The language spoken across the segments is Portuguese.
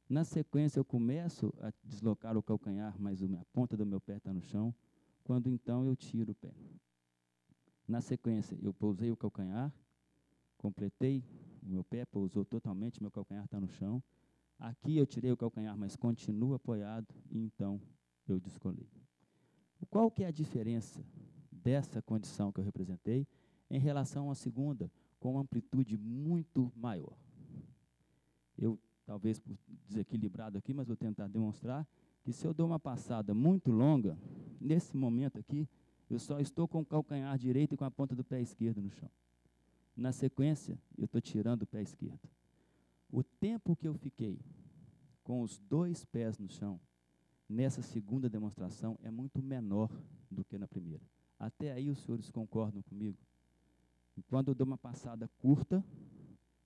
Na sequência, eu começo a deslocar o calcanhar, mas a ponta do meu pé está no chão, quando então eu tiro o pé. Na sequência, eu pousei o calcanhar, completei o meu pé, pousou totalmente, meu calcanhar está no chão. Aqui eu tirei o calcanhar, mas continua apoiado, e então eu descolei. Qual que é a diferença dessa condição que eu representei em relação à segunda, com amplitude muito maior? Eu, talvez por desequilibrado aqui, mas vou tentar demonstrar que se eu dou uma passada muito longa, nesse momento aqui, eu só estou com o calcanhar direito e com a ponta do pé esquerdo no chão. Na sequência, eu estou tirando o pé esquerdo. O tempo que eu fiquei com os dois pés no chão, nessa segunda demonstração, é muito menor do que na primeira. Até aí os senhores concordam comigo? E quando eu dou uma passada curta,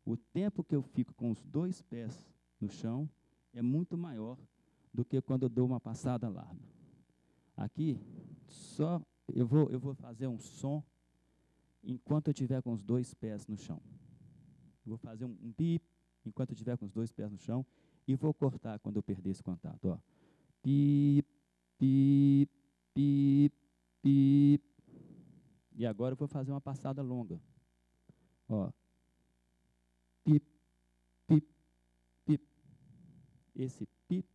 o tempo que eu fico com os dois pés no chão é muito maior do que quando eu dou uma passada larga. Aqui, só eu vou fazer um som enquanto eu estiver com os dois pés no chão. Eu vou fazer um bip enquanto eu estiver com os dois pés no chão e vou cortar quando eu perder esse contato. Ó. Pip, pip, pip, pip. E agora eu vou fazer uma passada longa. Ó. Pip, pip, pip. Esse pip,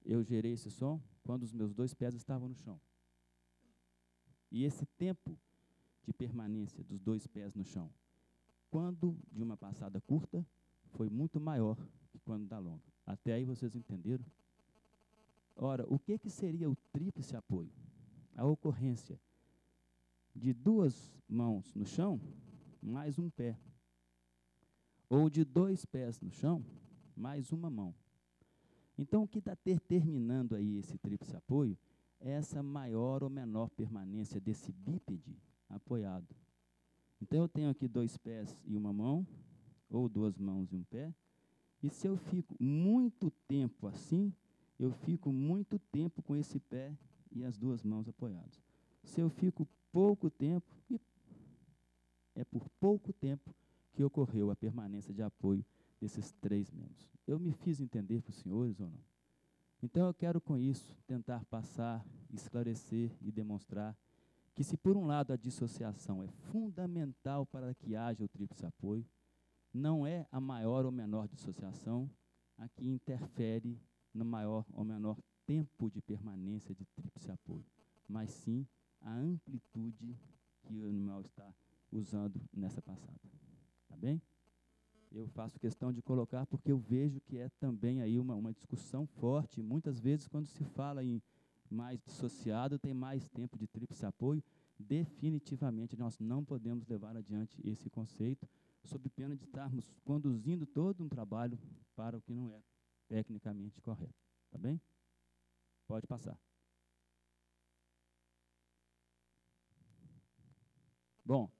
eu gerei esse som quando os meus dois pés estavam no chão. E esse tempo de permanência dos dois pés no chão, quando de uma passada curta, foi muito maior que quando da longa. Até aí vocês entenderam? Ora, o que seria o tríplice apoio? A ocorrência de duas mãos no chão, mais um pé. Ou de dois pés no chão, mais uma mão. Então, o que está determinando aí esse tríplice apoio é essa maior ou menor permanência desse bípede apoiado. Então, eu tenho aqui dois pés e uma mão, ou duas mãos e um pé, e se eu fico muito tempo assim, eu fico muito tempo com esse pé e as duas mãos apoiadas. Se eu fico pouco tempo, é por pouco tempo que ocorreu a permanência de apoio desses três membros. Eu me fiz entender para os senhores ou não? Então, eu quero com isso tentar passar, esclarecer e demonstrar que se por um lado a dissociação é fundamental para que haja o tríplice apoio, não é a maior ou menor dissociação a que interfere no maior ou menor tempo de permanência de tríplice apoio, mas sim a amplitude que o animal está usando nessa passada. Tá bem? Eu faço questão de colocar porque eu vejo que é também aí uma discussão forte. Muitas vezes, quando se fala em mais dissociado, tem mais tempo de tríplice apoio. Definitivamente, nós não podemos levar adiante esse conceito, sob pena de estarmos conduzindo todo um trabalho para o que não é tecnicamente correto. Tá bem? Pode passar. Bom,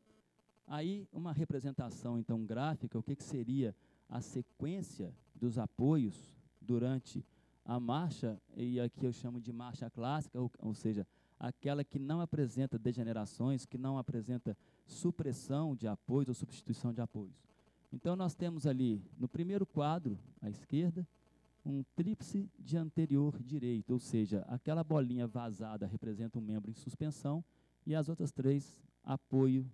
aí uma representação, então, gráfica, o que seria a sequência dos apoios durante a marcha, e aqui eu chamo de marcha clássica, ou seja, aquela que não apresenta degenerações, que não apresenta supressão de apoios ou substituição de apoios. Então, nós temos ali, no primeiro quadro, à esquerda, um tríplice de anterior direito, ou seja, aquela bolinha vazada representa um membro em suspensão e as outras três, apoio,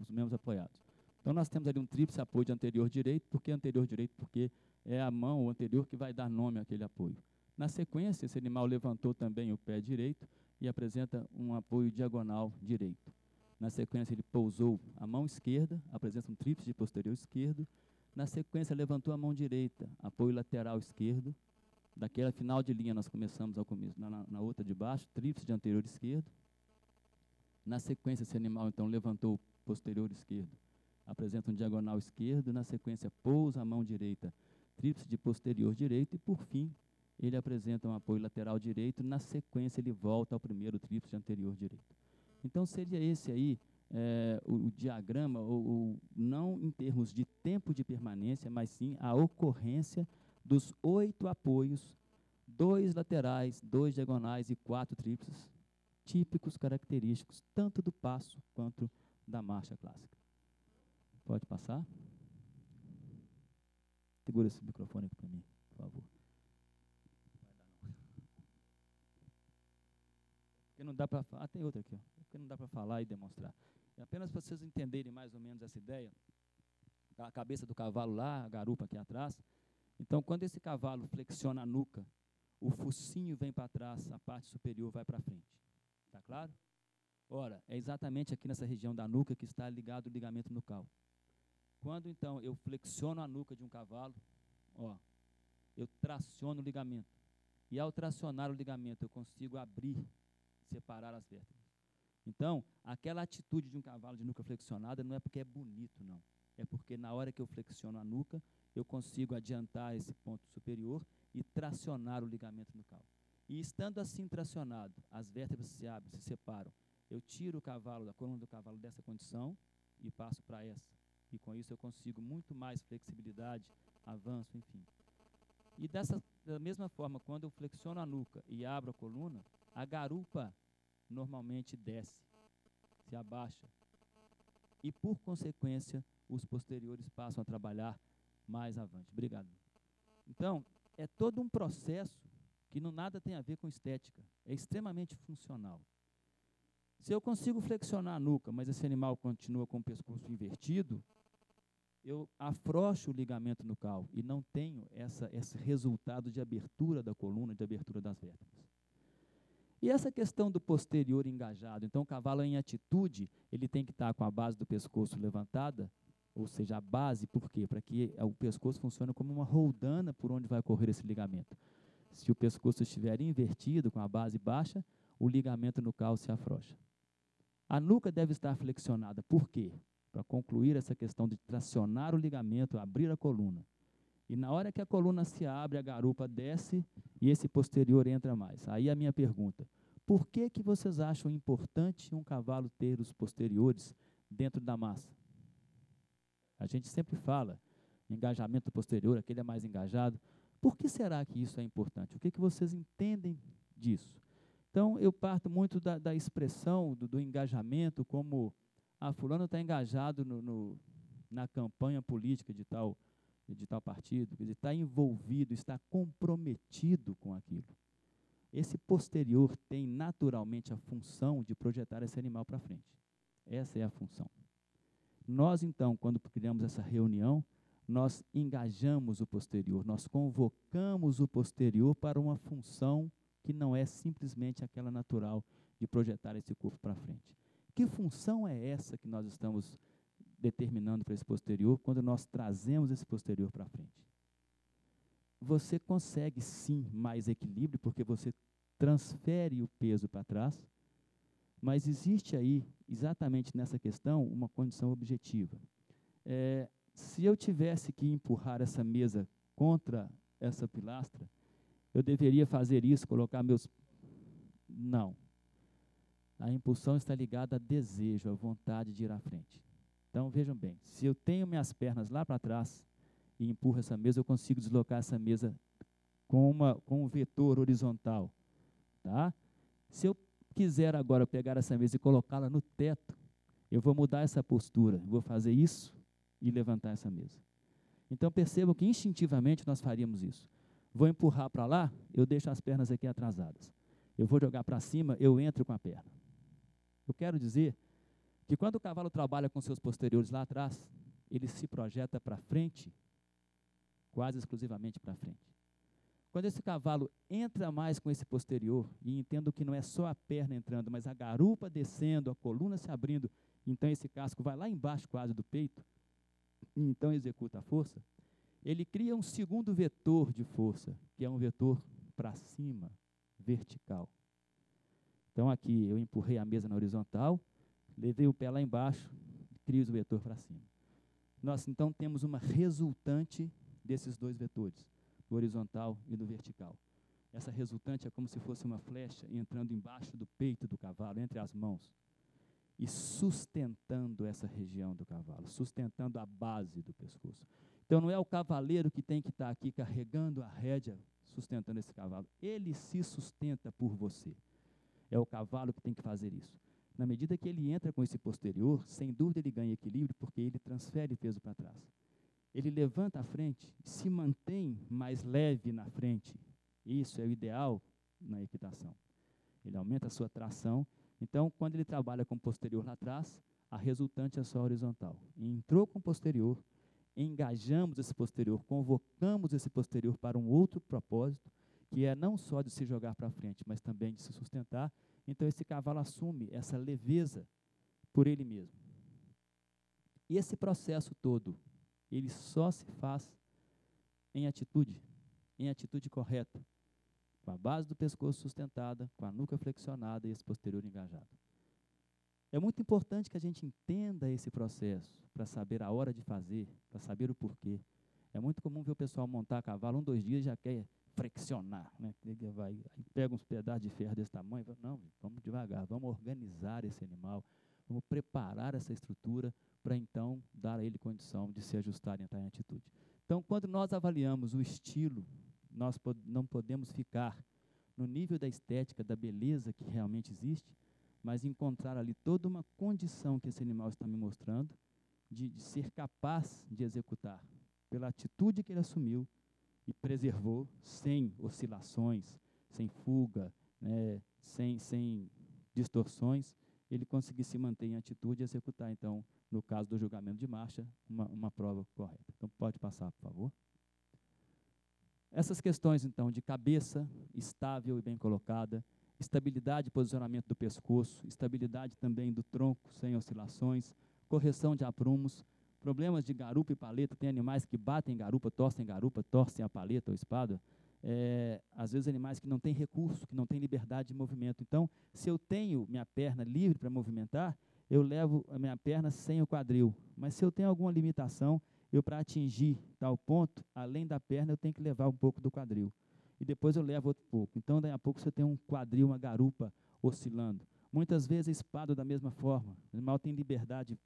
os membros apoiados. Então, nós temos ali um tríplice apoio de anterior direito. Por que anterior direito? Porque é a mão, o anterior, que vai dar nome àquele apoio. Na sequência, esse animal levantou também o pé direito e apresenta um apoio diagonal direito. Na sequência, ele pousou a mão esquerda, apresenta um tríplice de posterior esquerdo. Na sequência, levantou a mão direita, apoio lateral esquerdo. Daquela final de linha, nós começamos ao começo, na outra de baixo, tríplice de anterior esquerdo. Na sequência, esse animal, então, levantou o posterior esquerdo, apresenta um diagonal esquerdo. Na sequência, pousa a mão direita, tríplice de posterior direito. E, por fim, ele apresenta um apoio lateral direito. Na sequência, ele volta ao primeiro tríplice de anterior direito. Então, seria esse aí o diagrama, ou não em termos de tempo de permanência, mas sim a ocorrência dos 8 apoios, 2 laterais, 2 diagonais e 4 tríplices, típicos, característicos, tanto do passo quanto da marcha clássica. Pode passar? Segura esse microfone aqui para mim, por favor. Porque não dá para... Ah, tem outra aqui, ó. Porque não dá para falar e demonstrar. É apenas para vocês entenderem mais ou menos essa ideia. A cabeça do cavalo lá, a garupa aqui atrás. Então, quando esse cavalo flexiona a nuca, o focinho vem para trás, a parte superior vai para frente. Está claro? Ora, é exatamente aqui nessa região da nuca que está ligado o ligamento nucal. Quando, então, eu flexiono a nuca de um cavalo, ó, eu traciono o ligamento. E, ao tracionar o ligamento, eu consigo abrir, separar as vértebras. Então, aquela atitude de um cavalo de nuca flexionada não é porque é bonito, não. É porque, na hora que eu flexiono a nuca, eu consigo adiantar esse ponto superior e tracionar o ligamento nucal. E, estando assim tracionado, as vértebras se abrem, se separam. Eu tiro o cavalo, a coluna do cavalo dessa condição e passo para essa. E com isso eu consigo muito mais flexibilidade, avanço, enfim. E da mesma forma, quando eu flexiono a nuca e abro a coluna, a garupa normalmente desce, se abaixa. E, por consequência, os posteriores passam a trabalhar mais avante. Obrigado. Então, é todo um processo que não nada tem a ver com estética. É extremamente funcional. Se eu consigo flexionar a nuca, mas esse animal continua com o pescoço invertido, eu afrouxo o ligamento nucal e não tenho esse resultado de abertura da coluna, de abertura das vértebras. E essa questão do posterior engajado, então o cavalo em atitude, ele tem que estar com a base do pescoço levantada, ou seja, a base, por quê? Para que o pescoço funcione como uma roldana por onde vai correr esse ligamento. Se o pescoço estiver invertido, com a base baixa, o ligamento nucal se afrouxa. A nuca deve estar flexionada, por quê? Para concluir essa questão de tracionar o ligamento, abrir a coluna. E na hora que a coluna se abre, a garupa desce e esse posterior entra mais. Aí a minha pergunta, por que que vocês acham importante um cavalo ter os posteriores dentro da massa? A gente sempre fala, engajamento posterior, aquele é mais engajado. Por que será que isso é importante? O que que vocês entendem disso? Então, eu parto muito da expressão, do engajamento, como fulano está engajado na campanha política de tal partido, quer dizer, está envolvido, está comprometido com aquilo. Esse posterior tem naturalmente a função de projetar esse animal para frente. Essa é a função. Nós, então, quando criamos essa reunião, nós engajamos o posterior, nós convocamos o posterior para uma função que não é simplesmente aquela natural de projetar esse corpo para frente. Que função é essa que nós estamos determinando para esse posterior quando nós trazemos esse posterior para frente? Você consegue, sim, mais equilíbrio, porque você transfere o peso para trás, mas existe aí, exatamente nessa questão, uma condição objetiva. Se eu tivesse que empurrar essa mesa contra essa pilastra, eu deveria fazer isso, colocar meus... Não. A impulsão está ligada a desejo, a vontade de ir à frente. Então, vejam bem, se eu tenho minhas pernas lá para trás e empurro essa mesa, eu consigo deslocar essa mesa com um vetor horizontal. Tá? Se eu quiser agora pegar essa mesa e colocá-la no teto, eu vou mudar essa postura, vou fazer isso e levantar essa mesa. Então, percebam que instintivamente nós faríamos isso. Vou empurrar para lá, eu deixo as pernas aqui atrasadas. Eu vou jogar para cima, eu entro com a perna. Eu quero dizer que quando o cavalo trabalha com seus posteriores lá atrás, ele se projeta para frente, quase exclusivamente para frente. Quando esse cavalo entra mais com esse posterior, e entendo que não é só a perna entrando, mas a garupa descendo, a coluna se abrindo, então esse casco vai lá embaixo quase do peito, e então executa a força, ele cria um segundo vetor de força, que é um vetor para cima, vertical. Então aqui eu empurrei a mesa na horizontal, levei o pé lá embaixo, crio o vetor para cima. Nós então temos uma resultante desses dois vetores, do horizontal e do vertical. Essa resultante é como se fosse uma flecha entrando embaixo do peito do cavalo, entre as mãos, e sustentando essa região do cavalo, sustentando a base do pescoço. Então não é o cavaleiro que tem que estar aqui carregando a rédea, sustentando esse cavalo. Ele se sustenta por você. É o cavalo que tem que fazer isso. Na medida que ele entra com esse posterior, sem dúvida ele ganha equilíbrio, porque ele transfere peso para trás. ele levanta a frente, se mantém mais leve na frente. Isso é o ideal na equitação. Ele aumenta a sua tração. Então, quando ele trabalha com o posterior lá atrás, a resultante é só horizontal. Entrou com o posterior, engajamos esse posterior, convocamos esse posterior para um outro propósito, que é não só de se jogar para frente, mas também de se sustentar. Então, esse cavalo assume essa leveza por ele mesmo. E esse processo todo, ele só se faz em atitude correta, com a base do pescoço sustentada, com a nuca flexionada e esse posterior engajado. É muito importante que a gente entenda esse processo, para saber a hora de fazer, para saber o porquê. É muito comum ver o pessoal montar cavalo, 2 dias já quer flexionar, né? Aí pega uns pedaços de ferro desse tamanho e fala, não, vamos devagar, vamos organizar esse animal, vamos preparar essa estrutura para então dar a ele condição de se ajustar e entrar em atitude. Então, quando nós avaliamos o estilo, nós não podemos ficar no nível da estética, da beleza que realmente existe, mas encontrar ali toda uma condição que esse animal está me mostrando de ser capaz de executar pela atitude que ele assumiu e preservou, sem oscilações, sem fuga, né, sem distorções, ele conseguir se manter em atitude e executar, então, no caso do julgamento de marcha, uma prova correta. Então, pode passar, por favor. Essas questões, então, de cabeça estável e bem colocada, estabilidade e posicionamento do pescoço, estabilidade também do tronco sem oscilações, correção de aprumos, problemas de garupa e paleta. Tem animais que batem garupa, torcem a paleta ou espada. Às vezes animais que não têm recurso, que não têm liberdade de movimento. Então, se eu tenho minha perna livre para movimentar, eu levo a minha perna sem o quadril. Mas se eu tenho alguma limitação, para atingir tal ponto, além da perna, eu tenho que levar um pouco do quadril. E depois eu levo outro pouco. Então, daí a pouco você tem um quadril, uma garupa oscilando. Muitas vezes a espada da mesma forma. O animal tem liberdade,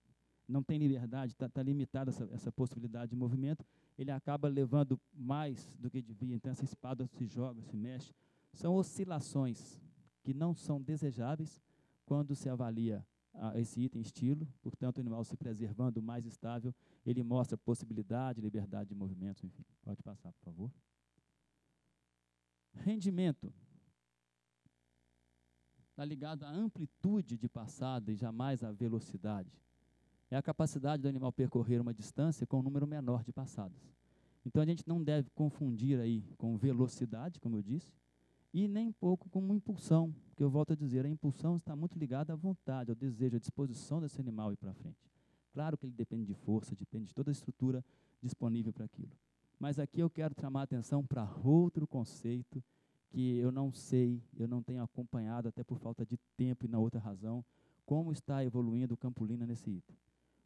não tem liberdade, está limitada essa possibilidade de movimento, ele acaba levando mais do que devia. Então, essa espada se joga, se mexe. São oscilações que não são desejáveis quando se avalia esse item estilo. Portanto, o animal se preservando mais estável, ele mostra possibilidade, liberdade de movimentos, enfim. Pode passar, por favor. Rendimento está ligado à amplitude de passada e jamais à velocidade. É a capacidade do animal percorrer uma distância com um número menor de passadas. Então, a gente não deve confundir aí com velocidade, como eu disse, e nem pouco com impulsão, porque eu volto a dizer, a impulsão está muito ligada à vontade, ao desejo, à disposição desse animal ir para frente. Claro que ele depende de força, depende de toda a estrutura disponível para aquilo. Mas aqui eu quero chamar a atenção para outro conceito que eu não sei, eu não tenho acompanhado, até por falta de tempo e na outra razão, como está evoluindo o Campolina nesse item.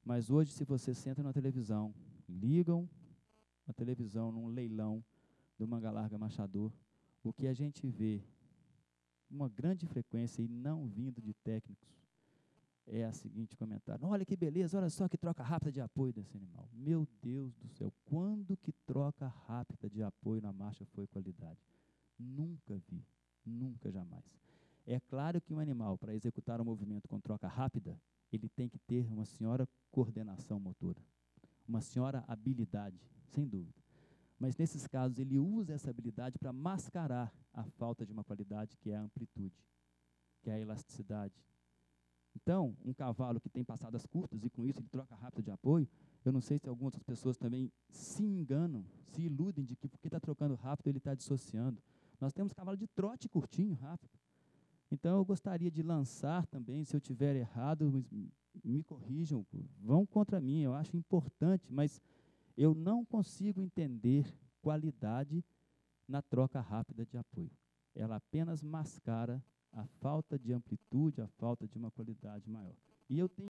Mas hoje, se você senta na televisão, ligam a televisão num leilão do Manga Larga Machador, o que a gente vê, uma grande frequência e não vindo de técnicos, é a seguinte comentário: olha que beleza, olha só que troca rápida de apoio desse animal. Meu Deus do céu, quando que troca rápida de apoio na marcha foi qualidade? Nunca vi, nunca, jamais. É claro que um animal, para executar um movimento com troca rápida, ele tem que ter uma senhora coordenação motora, uma senhora habilidade, sem dúvida. Mas, nesses casos, ele usa essa habilidade para mascarar a falta de uma qualidade, que é a amplitude, que é a elasticidade. Então, um cavalo que tem passadas curtas, e com isso ele troca rápido de apoio, eu não sei se algumas outras pessoas também se enganam, se iludem de que porque está trocando rápido, ele está dissociando. Nós temos cavalo de trote curtinho, rápido. Então, eu gostaria de lançar também, se eu tiver errado, me corrijam, vão contra mim, eu acho importante, mas eu não consigo entender qualidade na troca rápida de apoio. Ela apenas mascara a falta de amplitude, a falta de uma qualidade maior. E eu tenho